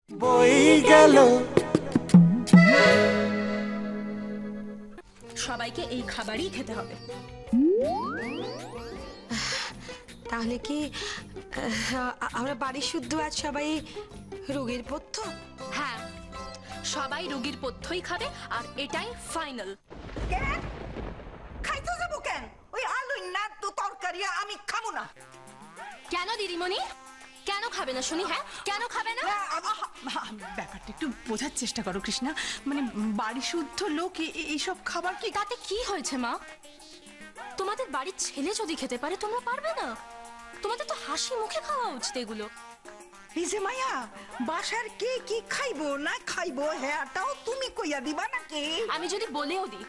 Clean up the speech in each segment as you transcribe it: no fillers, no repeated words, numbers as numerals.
বই গেল। সবাইকে এই খাবারই খেতে হবে। তাহলে কি আমরা বাড়ি শুদ্ধ আজ সবাই রোগীর পথ্য? হ্যাঁ, সবাই রোগীর পথ্যই খাবে আর এটাই ফাইনাল। কেন খাইতে যাবো? কেন ওই আলু না তো তরকারি আমি খাবো না। কেন দিদিমণি, কেন খাবে না শুনি? হ্যাঁ, কেন খাবে না? ব্যাপারটা একটু বোঝার চেষ্টা করো কৃষ্ণা। মানে বাড়ি শুদ্ধ লোক এইসব খাবার কি? তাতে কি হয়েছে মা? তোমাদের বাড়ির ছেলে যদি খেতে পারে তোমরা পারবে না? তোমাদের তো হাসি মুখে খাওয়া উচিত এগুলো। এই যে মায়া, বাসার কে কি খাইবো না খাইবো হ্যাঁটাও তুমি কইয়া দিবা নাকি? আমি যদি বলেও দিই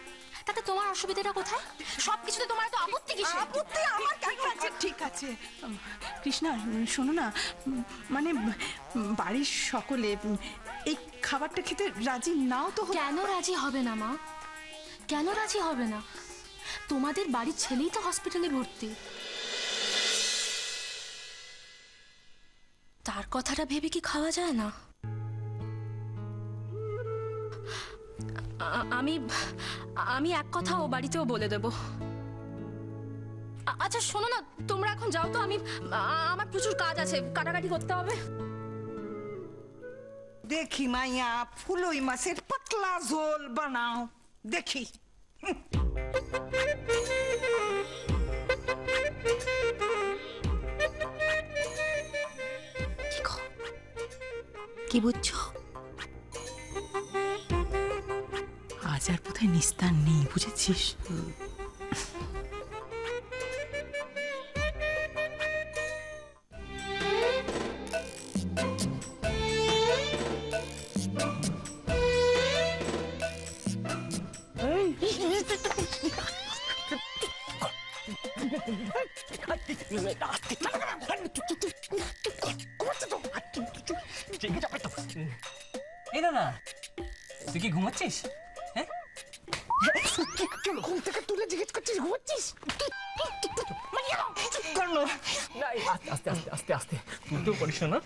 তাতে তোমার অসুবিধাটা কোথায়? সবকিছুতে তোমার তো আপত্তি কিসের? আপত্তি আমার কেন আছে? ঠিক আছে কৃষ্ণা, শোনো না, মানে বাড়ির সকলে এই খাবারটা খেতে রাজি নাও তো? কেন রাজি হবে না মা? কেন রাজি হবে না? তোমাদের বাড়ির ছেলেই তো হসপিটালে ভর্তি। তার কথাটা ভেবে কি খাওয়া যায় না? আমি আমি এক কথা ও বাড়িতেও বলে দেব। আচ্ছা শোনো না, তোমরা এখন যাও তো, আমার প্রচুর কাজ আছে, কাটাকাটি করতে হবে। দেখি মাইয়া, ফুলই মাছের পাতলা ঝোল বানাও দেখি। কি বুঝছো? আজ আর কোথায় নিস্তার নেই, বুঝেছিস? এই না না, তুই কি ঘুমাচ্ছিস? হ্যাঁ, ঘুম থেকে তুলে জিজ্ঞেস করছিস ঘুমাচ্ছিস? আস্তে আস্তে আস্তে আস্তে, তুই করিস না।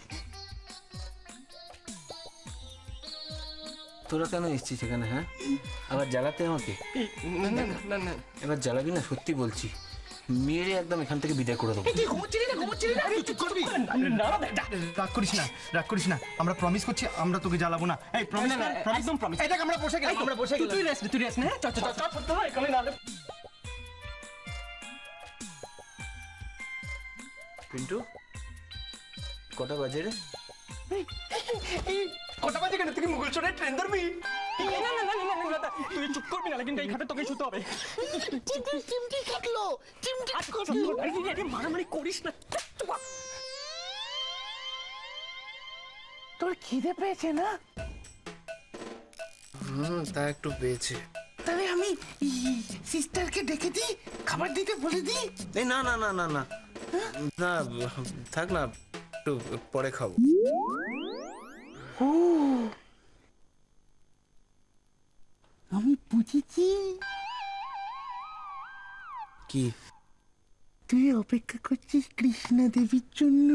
তোরা কেন এসছিস এখানে? হ্যাঁ, আবার জ্বালাতে আমাকে? না না না না, এবার জ্বালাবি না, সত্যি বলছি, মেরে একদম এখান থেকে বিদায় করে দেবো। রাগ করিস না, রাগ করিস না, আমরা প্রমিস করছি আমরা তোকে জ্বালাবো না। এই প্রমিস, একদম প্রমিস। এই দেখ আমরা বসে গেলাম, আমরা বসে গেলাম। তুই রেস্ট নে। চল চল চল চল, এখানে না। পিন্টু, কটা বাজে রে? কটা বাজে কেন? তুই মুঘল চড়ে ট্রেন ধরবি? না না না না না, তুই চুপ করবি না, কিন্তু এই খাটে তোকে শুতে হবে। চিমটি কাটলো, চিমটি কাটলো। আরে মারামারি করিস না। তোর খিদে পেয়েছে না? তা একটু পেয়েছে। তাহলে আমি সিস্টারকে ডেকে দিই, খাবার দিতে বলে দিই। এই না না না না না না, থাক না, একটু পরে খাবো। আমি বুঝেছি কি তুই অপেক্ষা করছিস কৃষ্ণা দেবীর জন্য।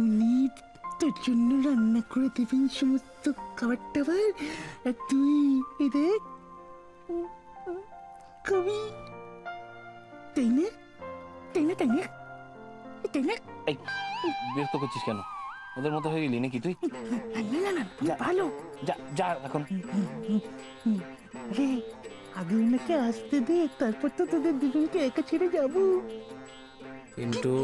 উনি তোর জন্য রান্না করে দেবেন সমস্ত খাবার টাবার, আর তুই দেখ কবি। তাই না? তাই না? তাই না? তাই না? এই বিরক্ত করছিস কেন? ওদের মতো হয়ে গেলি নাকি তুই? না না না, ভালো। যা যা এখন। রে, আগে ওনাকে আসতে দে, তারপর তো তোদের দুজনকে একা ছেড়ে যাবো। পিন্টু,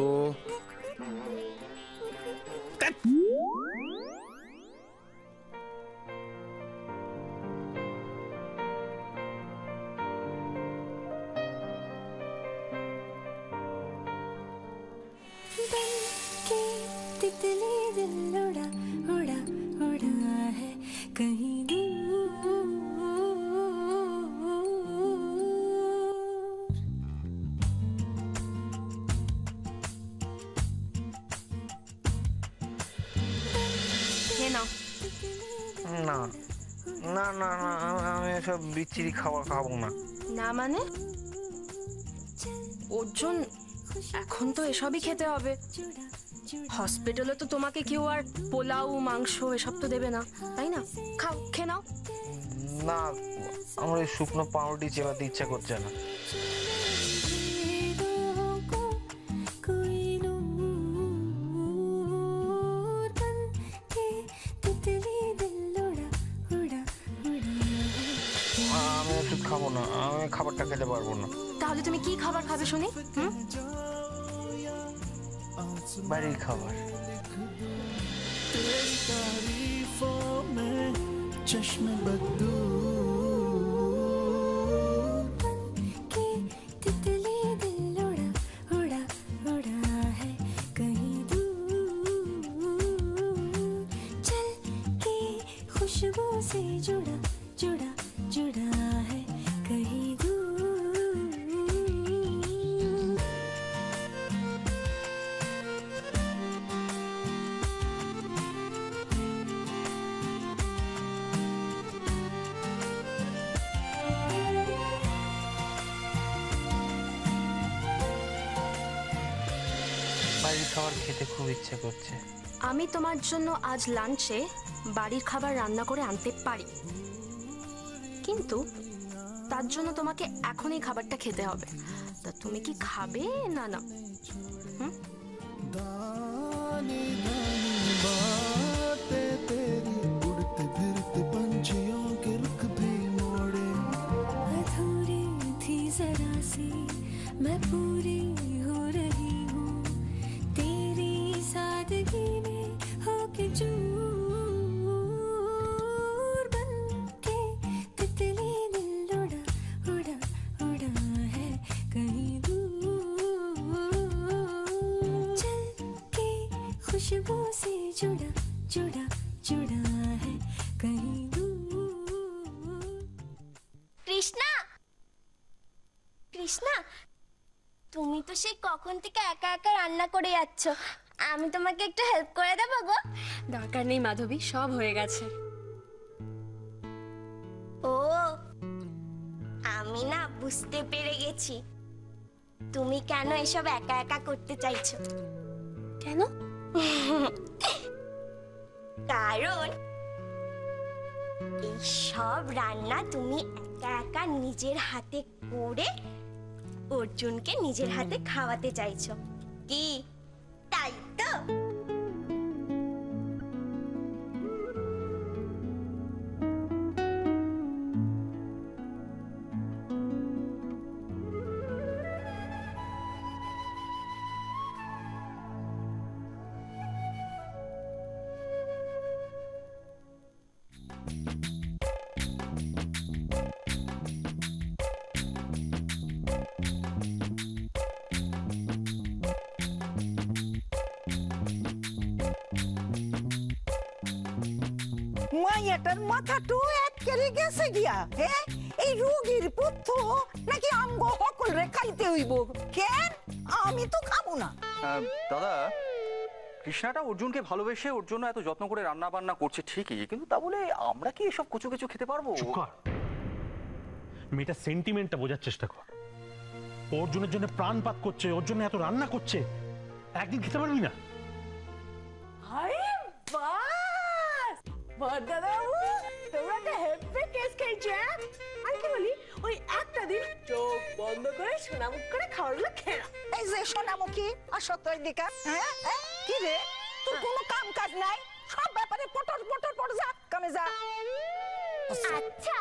तितली दिल उड़ा उड़ा उड़ा है कहीं दूर। নাও। না না না না, আমি এসব বিচ্ছিরি খাবার খাবো না। না মানে? অর্জুন, এখন তো এসবই খেতে হবে। হসপিটালে তো তোমাকে কেউ আর পোলাও মাংস এসব তো দেবে না, তাই না? খাও, খেয়ে নাও। না, আমার এই শুকনো পাউরুটি চেবাতে ইচ্ছা করছে না। আমি ওষুধ খাবো না, আমি খাবারটা খেতে পারবো না। তাহলে তুমি কি খাবার খাবে শুনি? বাড়ির খাবার। चश्मे बदू के तितली दिल उड़ा उड़ा उड़ा है कहीं दूर चल के खुशबू से जुड़ा जुड़ा जुड़ा है कहीं दूर বাড়ির খাবার খেতে খুব ইচ্ছে করছে। আমি তোমার জন্য আজ লাঞ্চে বাড়ির খাবার রান্না করে আনতে পারি, কিন্তু তার জন্য তোমাকে এখনই খাবারটা খেতে হবে। তা তুমি কি খাবে না না? दाने दाने बातें तेरी उड़ते फिरते पंछियों के रुख भी मोड़े अधूरी थी जरा सी मैं पूरी हो रही हूँ तेरी सादगी में होके चूर बन के तितली दिल उड़ा उड़ा उड़ा है कहीं खुशबू से जुड़ा जुड़ा जुड़ा है कहीं दूर কৃষ্ণা, কৃষ্ণা, তুমি তো সেই কখন থেকে একা একা রান্না করে যাচ্ছ, আমি তোমাকে একটু হেল্প করে দেবো গো? দরকার নেই মাধবী, সব হয়ে গেছে। ও, আমি না বুঝতে পেরে গেছি তুমি কেন এসব একা একা করতে চাইছো। কেন? কারণ এই সব রান্না তুমি একা একা নিজের হাতে করে অর্জুনকে নিজের হাতে খাওয়াতে চাইছো, কি তাই তো? মাইয়াটার মাথাটো একেবারে গেছে গিয়া। হ্যাঁ, এই রোগীর পুত্র নাকি আমগো সকল রে খাইতে হইব? কেন? আমি তো খাবো না। দাদা, কৃষ্ণাটা অর্জুনকে ভালোবেসে ওর জন্য এত যত্ন করে রান্না বান্না করছে ঠিকই, কিন্তু তা বলে আমরা কি এসব কিছু কিছু খেতে পারবো? মেয়েটা সেন্টিমেন্টটা বোঝার চেষ্টা কর। অর্জুনের জন্য প্রাণপাত করছে, ওর জন্য এত রান্না করছে, একদিন খেতে পারবি না? আরে বাস, বড়দাদাবু, তোমরা একটা হেভি কেস খেয়েছো। আমি কি বলি, ওই একটা দিন চোখ বন্ধ করে সোনামুখ করে খাওয়াগুলো খেয়ে। এই যে সোনামুখী, আসো তো এদিকে। হ্যাঁ, কি রে, তোর কোনো কাম কাজ নাই, সব ব্যাপারে পটর পটর পটর, যা কামে যা। আচ্ছা,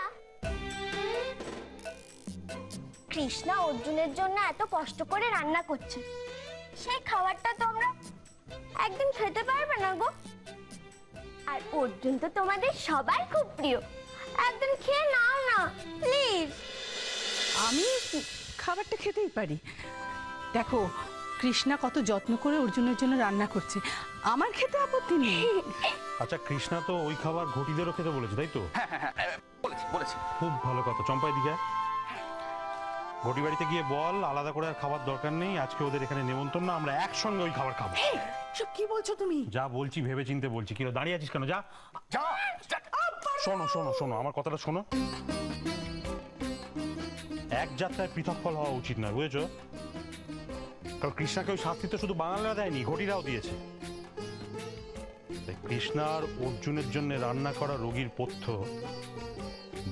কৃষ্ণা অর্জুনের জন্য এত কষ্ট করে রান্না করছে, সেই খাবারটা তোমরা একদিন খেতে পারবে না গো? আর অর্জুন তো তোমাদের সবার খুব প্রিয়, একদিন খেয়ে নাও না প্লিজ। আমি খাবারটা খেতেই পারি। দেখো, কৃষ্ণা কত যত্ন করে অর্জুনের জন্য রান্না করছে, আমার খেতে আপত্তি নেই। আচ্ছা, কৃষ্ণা তো ওই খাবার ঘটিদেরও খেতে বলেছে, তাই তো? বলেছি। খুব ভালো কথা। চম্পাই দিকে ঘটি বাড়িতে গিয়ে বল আলাদা করে আর খাবার দরকার নেই, আজকে ওদের এখানে নেমন্তন্ন, আমরা একসঙ্গে ওই খাবার খাবো। সব কি বলছো তুমি? যা বলছি ভেবে চিনতে বলছি। কি দাঁড়িয়ে আছিস কেন? যা যা। শোনো শোনো শোনো, আমার কথাটা শোনো। এক যাত্রায় পৃথক ফল হওয়া উচিত নয়, বুঝেছো? কারণ কৃষ্ণাকে ওই শাস্তি তো শুধু বাঙালিরা দেয়নি, ঘটিরাও দিয়েছে। কৃষ্ণার অর্জুনের জন্য রান্না করা রোগীর পথ্য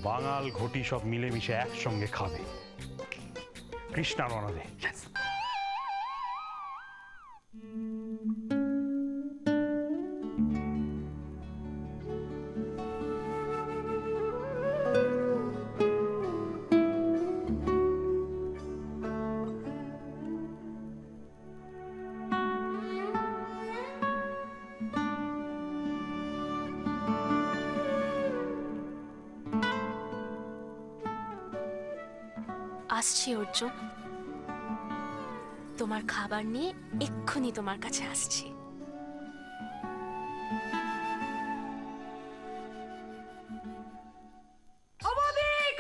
বাঙাল ঘটি সব মিলেমিশে একসঙ্গে খাবে কৃষ্ণার অনাদে। আসছি অর্জুন, তোমার খাবার নিয়ে এক্ষুনি তোমার কাছে আসছি।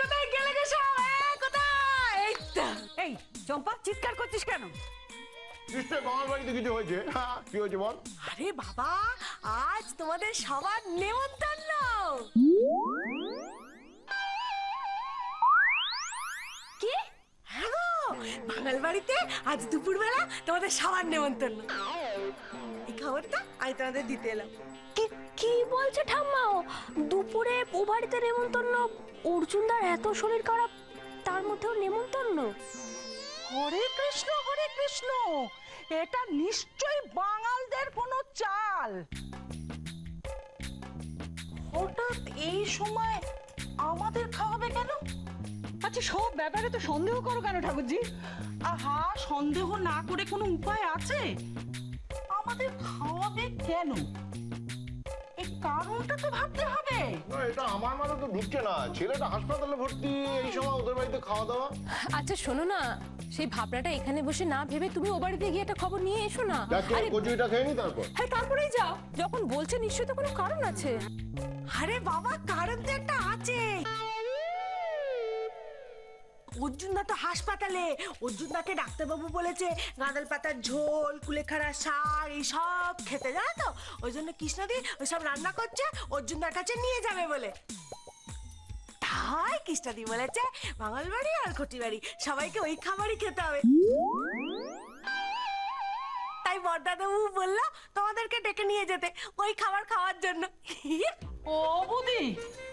কোথায় গেলে গে সব? কোথায়? এই তো। এই চম্পা, চিৎকার করছিস কেন? নিশ্চয় বাবার বাড়িতে কিছু হয়েছে। কি হয়েছে বল? আরে বাবা, আজ তোমাদের সবার নেমন্তন্ন। কি? হ্যাঁ গো, বাঙাল বাড়িতে আজ দুপুরবেলা তোমাদের সবার নেমন্তন্ন। এই খবরটা আমি তোমাদের দিতে এলাম। কি বলছে ঠাম্মাও? দুপুরে ও বাড়িতে নেমন্তন্ন? অর্জুনদার এত শরীর খারাপ, তার মধ্যেও নেমন্তন্ন? হরে কৃষ্ণ, হরে কৃষ্ণ, এটা নিশ্চয়ই বাঙালদের কোনো চাল। হঠাৎ এই সময় আমাদের খাওয়াবে কেন? আচ্ছা, সব ব্যাপারে তো সন্দেহ করো কেন ঠাকুরজি? আহা, সন্দেহ না করে কোনো উপায় আছে? আমাদের খাওয়াবে কেন, এই কারণটা তো ভাবতে হবে। এটা আমার মাথায় তো ঢুকছে না। ছেলেটা হাসপাতালে ভর্তি, এই সময় ওদের বাড়িতে খাওয়া দাওয়া। আচ্ছা শোনো না, সেই ভাবনাটা এখানে বসে না ভেবে তুমি ও বাড়িতে গিয়ে একটা খবর নিয়ে এসো না। কচুরিটা খেয়ে নি তারপর? হ্যাঁ, তারপরেই যাও। যখন বলছে নিশ্চয়ই তো কোনো কারণ আছে। আরে বাবা, কারণ তো একটা আছে। অর্জুনদা তো হাসপাতালে। অর্জুনদাকে ডাক্তারবাবু বলেছে গাঁদাল পাতার ঝোল, কুলেখাড়া শাক এইসব খেতে, জানো তো? ওই জন্য কৃষ্ণদি ওইসব রান্না করছে, অর্জুনদার কাছে নিয়ে যাবে বলে। তাই কৃষ্ণদি বলেছে বাঙাল বাড়ি আর ঘটি বাড়ি সবাইকে ওই খাবারই খেতে হবে। তাই বড়দাদাবু বললো তোমাদেরকে ডেকে নিয়ে যেতে ওই খাবার খাওয়ার জন্য। ও বৌদি,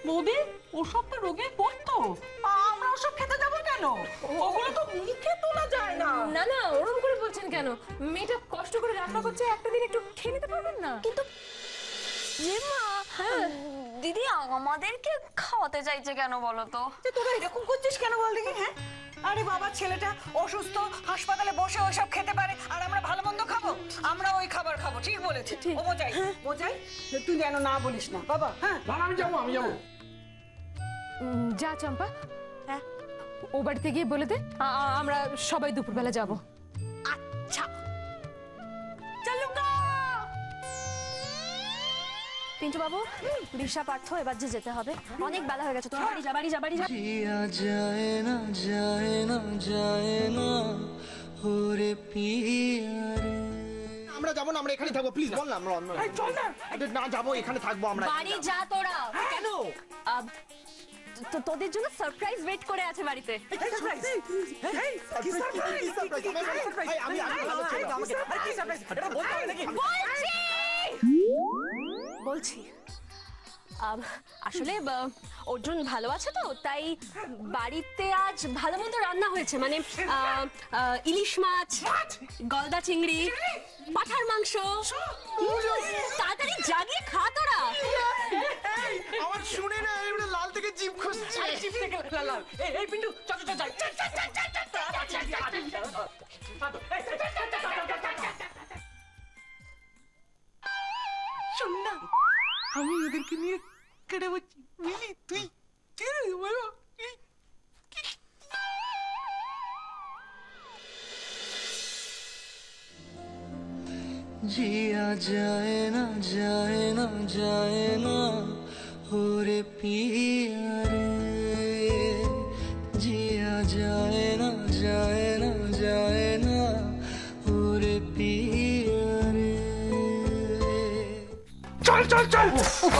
বৌদি, ওসব তো রোগের পড়তো, আমরা ওসব খেতে যাবো কেন? ওগুলো তো মুখে তোলা যায় না। না না, ওরকম করে বলছেন কেন? মেয়েটা কষ্ট করে রান্না করছে, একটা দিন একটু খেয়ে নিতে পারবেন না? কিন্তু দিদি আমাদেরকে খাওয়াতে চাইছে কেন বলো তো? তোরা এরকম করছিস কেন বল দেখি? হ্যাঁ, আরে বাবা, ছেলেটা অসুস্থ, হাসপাতালে বসে ওইসব খেতে পারে, আর আমরা ভালো মন্দ খাবো? আমরা ওই খাবার খাবো। ঠিক বলেছে ও মজাই। মজাই, তুই যেন না বলিস না বাবা। হ্যাঁ, আমি যাবো, আমি যাবো। যা চম্পা, ও বাড়িতে গিয়ে বলে দে আমরা সবাই দুপুরবেলা যাবো। আচ্ছা, চলো গো। পিন্টু বাবু, ঋষা পার্থ, এবার যে যেতে হবে, অনেক বেলা হয়ে গেছে। তোমার বাড়ি যা, বাড়ি যা, বাড়ি যা। जिया जाए ना, जाए ना, जाए ना, ওরে পিয়া রে। আমরা যাবো না, আমরা এখানে থাকবো। প্লিজ বল না, আমরা চল না। না যাবো, এখানে থাকবো আমরা। বাড়ি যা তোরা। কেন? তোদের জন্য সারপ্রাইজ ওয়েট করে আছে বাড়িতে। বলছি আসলে অর্জুন ভালো আছে তো, তাই বাড়িতে আজ ভালো মন্দ রান্না হয়েছে। মানে ইলিশ মাছ, গলদা চিংড়ি, পাঠার মাংস। তাড়াতাড়ি জাগিয়ে খা তোরা। আমার শুনে না এবারে লাল থেকে জিভ খসছে। জিভ থেকে লাল। এই পিন্টু, চল চল চল চল চল। শোন না, আমি ওদেরকে নিয়ে কেটে বলছি, বুঝলি? তুই বলো जिया जाए ना, जाए ना, जाए ना, ওরে পিয়া রে। जिया जाए ना, जाए ना, जाए ना, ওরে পিয়া রে। চল চল চল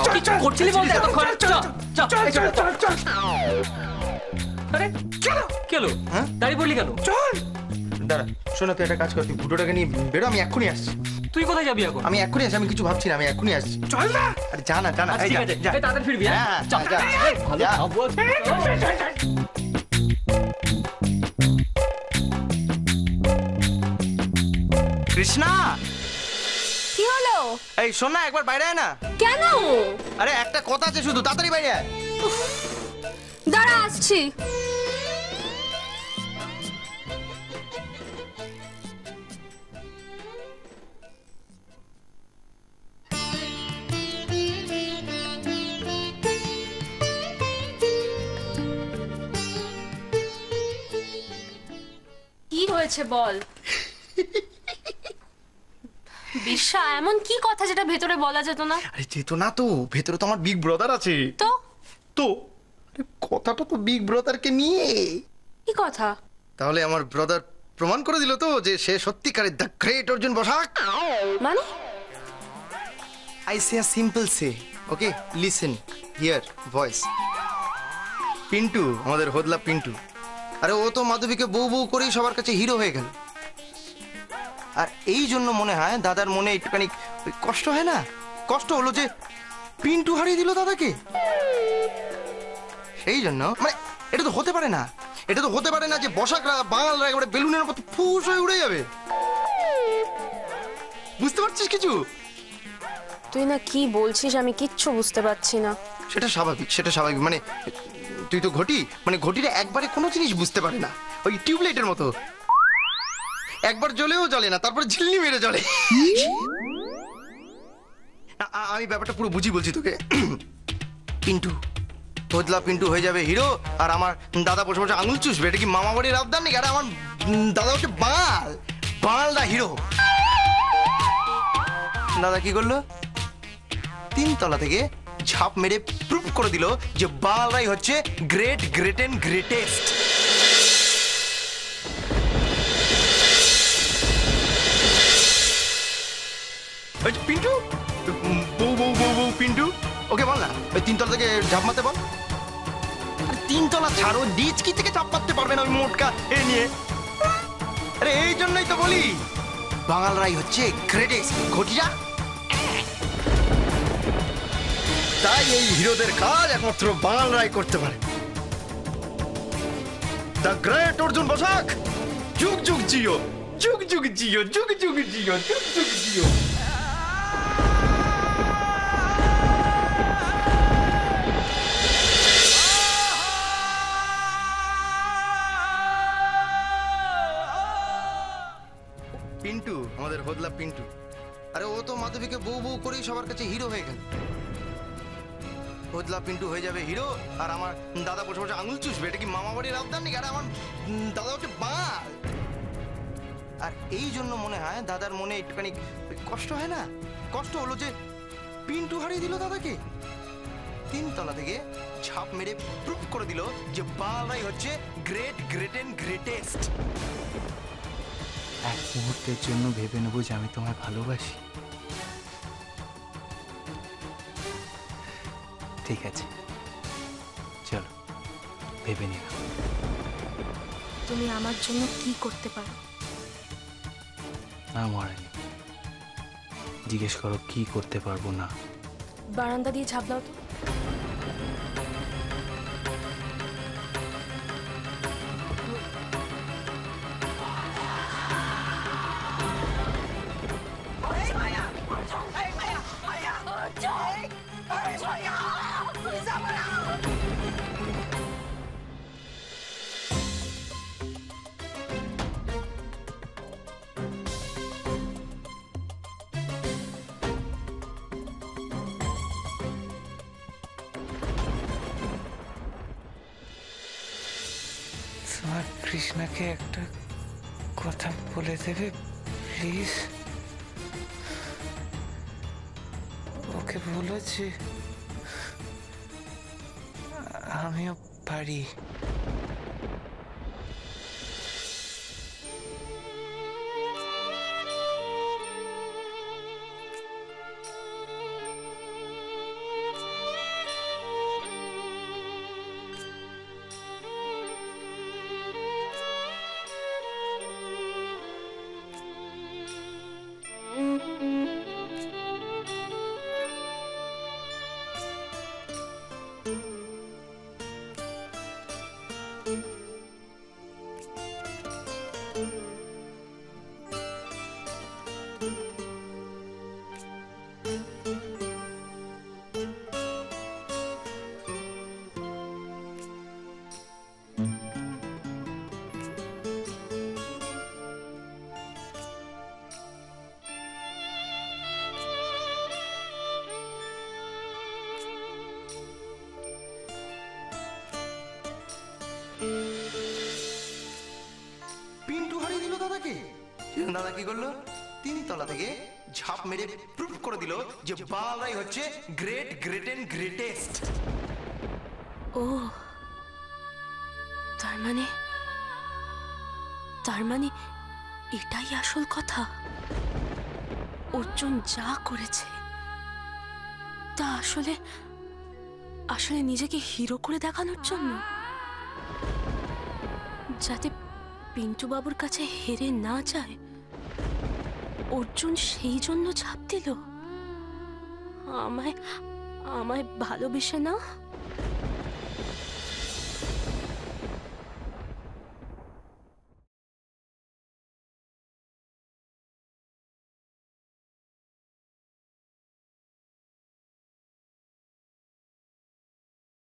চল চল করছিলি বলতে এতক্ষণ। চল চল চল চল চল। আরে চলো কেলো, দাঁড়িয়ে পড়লি কেন? চল। দাঁড়া, শোনো, তুই একটা কাজ কর, তুই ফুটোটাকে নিয়ে বেরো, আমি এক্ষুনি আসছি। তুই কোথায় যাবি এখন? আমি এক্ষুনি আসি, আমি কিছু ভাবছি না, আমি এক্ষুনি আসছি। চল না। আরে যা না, যা না। ঠিক আছে, তাড়াতাড়ি ফিরবি। হ্যাঁ, যা যা। ভালো খাবো। কৃষ্ণা, কি হলো? এই শোন না, একবার বাইরে আয় না। কেন? আরে একটা কথা আছে, শুধু তাড়াতাড়ি বাইরে আয়। দাঁড়া, আসছি। কি হয়েছে বল। বিশ্বা, এমন কি কথা যেটা ভেতরে বলা যেত না? আরে যেত না তো, ভেতরে তো আমার বিগ ব্রাদার আছে। তো তো কথাটা তো বিগ ব্রাদারকে নিয়ে। কি কথা? তাহলে আমার ব্রাদার প্রমাণ করে দিল তো যে সে সত্যিকারের দ্য গ্রেট অর্জুন বসাক। মানে? I say a simple say. Okay, listen. Here, voice. Pintu, আমাদের হোদলা পিন্টু। আরে ও তো মাধবীকে বউ বউ করেই সবার কাছে হিরো হয়ে গেল। আর এই জন্য মনে হয় দাদার মনে একটুখানি কষ্ট হয় না? কষ্ট হলো যে পিন্টু হারিয়ে দিল দাদাকে। সেই জন্য মানে এটা তো হতে পারে না, এটা তো হতে পারে না যে বসাকরা বাঙালরা একেবারে বেলুনের মতো ফুস হয়ে উড়ে যাবে। বুঝতে পারছিস কিছু? তুই না কি বলছিস আমি কিচ্ছু বুঝতে পারছি না। সেটা স্বাভাবিক, সেটা স্বাভাবিক। মানে তুই তো ঘটি, মানে ঘটিটা একবারে কোনো জিনিস বুঝতে পারে না, ওই টিউবলাইটের মতো একবার জ্বলেও জ্বলে না, তারপর ঝিল্লি মেরে জ্বলে। আমি ব্যাপারটা পুরো বুঝি বলছি তোকে। পিন্টু, তোদলা পিন্টু হয়ে যাবে হিরো, আর আমার দাদা বসে বসে আঙুল চুষবে। এটা কি মামা বাড়ির আবদার নাকি? আরে আমার দাদা হচ্ছে বাঙাল, বাঙালরা হিরো। দাদা কি করলো? 3 তলা থেকে ঝাঁপ মেরে প্রুভ করে দিল যে বাঙালরাই হচ্ছে great, great and greatest. Pintu, বউ বউ বউ বউ পিন্টু, ওকে বল না ওই 3 তলা থেকে ঝাঁপ মারতে বল। 3 তলা ছাড়ো, ডিচকি থেকে ঝাঁপ মারতে পারবে না ওই মোটকা এ নিয়ে। আরে এই জন্যই তো বলি বাঙালরাই হচ্ছে গ্রেটেস্ট। ঘটিরা তাই এই হিরোদের কাজ একমাত্র বাঙালরাই করতে পারে। দ্য গ্রেট অর্জুন বসাক, যুগ যুগ জিও, যুগ যুগ জিও, যুগ যুগ জিও, যুগ যুগ জিও। পিন্টু, আমাদের হোদলা পিন্টু। আরে ও তো মাধবীকে বউ বউ করেই সবার কাছে হিরো হয়ে গেল। হোদলা পিন্টু হয়ে যাবে হিরো, আর আমার দাদা বসে বসে আঙুল চুষবে। এটা কি মামা বাড়ির আবদার নাকি? আরে আমার দাদা হচ্ছে বাঙাল। আর এই জন্য মনে হয় দাদার মনে একটুখানি কষ্ট হয় না? কষ্ট হলো যে পিন্টু হারিয়ে দিল দাদাকে। 3 তলা থেকে ঝাঁপ মেরে প্রুভ করে দিল যে বাঙালরাই হচ্ছে গ্রেট, গ্রেট এন্ড গ্রেটেস্ট। এক মুহূর্তের জন্য ভেবে নেবো যে আমি তোমায় ভালোবাসি। ঠিক আছে, চলো ভেবে নিলাম। তুমি আমার জন্য কি করতে পারো? না মরেনি, জিজ্ঞেস করো কি করতে পারবো না। বারান্দা দিয়ে ঝাঁপ দাও তো। তোমার কৃষ্ণাকে একটা কথা বলে দেবে প্লিজ? ওকে বলো যে আমিও পারি। দাদা কি করলো? 3 তলা থেকে ঝাঁপ মেরে প্রুফ করে দিল যে বালরাই হচ্ছে গ্রেট গ্রেট এন্ড গ্রেটেস্ট। ও তার মানে এটাই আসল কথা। অর্জুন যা করেছে তা আসলে নিজেকে হিরো করে দেখানোর জন্য, যাতে পিন্টু বাবুর কাছে হেরে না যায়। অর্জুন সেই জন্য ঝাঁপ দিল, আমায় ভালোবেসে না।